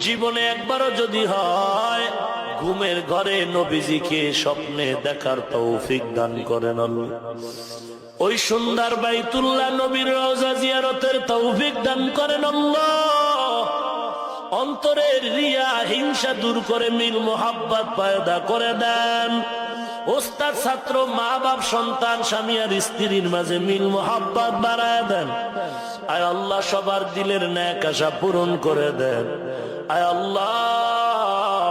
জীবনে একবারও যদি হয় ঘুমের ঘরে নবীজিকে স্বপ্নে দেখার তৌফিক দান করেন আল্লাহ। ওই সুন্দর বাইতুল্লাহ নবীর রওজা জিয়ারতের তৌফিক দান করেন আল্লাহ। অন্তরের রিয়া হিংসা দূর করে মিল মোহাব্বত পয়দা করে দেন। ওস্তাদ ছাত্র, মা বাপ, সন্তান, স্বামী আর স্ত্রীর মাঝে মিল মোহাব্বত বাড়ায় দেন। আয় আল্লাহ, সবার দিলের ন্যাক আশা পূরণ করে দেন। আয় আল্লাহ,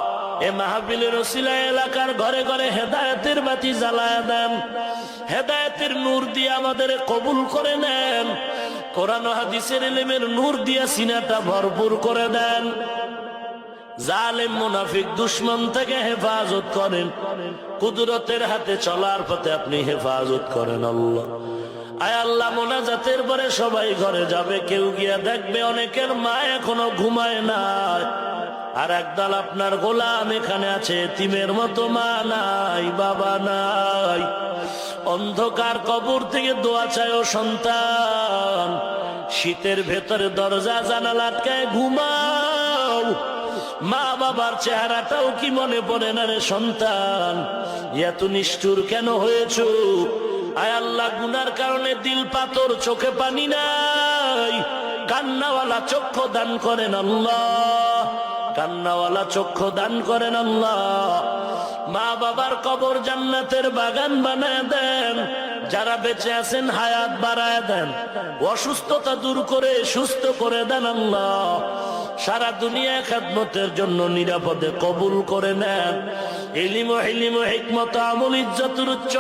এ মাহফিলের ওসিলায় এলাকার ঘরে ঘরে হেদায়েতের বাতি জ্বালায় দেন। হেদায়েতের নূর দিয়ে আমাদের কবুল করে নেন। কোরআন ও হাদিসের ইলমের নূর দিয়ে সিনাটা ভরপুর করে দেন। জালেম মুনাফিক দুশমন থেকে হেফাজত করেন। কুদরতের হাতে চলার পথে আপনি হেফাজত করেন আল্লাহ। আয় আল্লাহ, মোনাজাতের পরে সবাই ঘরে যাবে, কেউ গিয়া দেখবে অনেকের মা এখনো ঘুমায় নাই, আর একদল আপনার গোলাম এখানে আছে, এতিমের মতো মা নাই, বাবা নাই। অন্ধকার কবর থেকে দোয়া চায় ও সন্তান, শীতের ভেতরে দরজা জানালা আটকায় ঘুমাও। মা বাবার চেহারাটাও কি মনে পড়ে না রে সন্তান? এত নিষ্ঠুর কেন হয়েছ? আয় আল্লাহ, গুনার কারণে দিল পাথর, চোখে পানি নাই, কান্নাওয়ালা চক্ষু দান করেন আল্লাহ। কান্নাওয়ালা চক্ষু দান করেন আল্লাহ। মা বাবার কবর জান্নাতের বাগান বানায় দেন। যারা বেঁচে আছেন হায়াত বাড়ায় দেন। অসুস্থতা দূর করে সুস্থ করে দেন আল্লাহ। সারা দুনিয়া খেদমতের জন্য নিরাপদে কবুল করে নেন। ইলম ও হিকমত, আমল, ইজ্জতের উচ্চ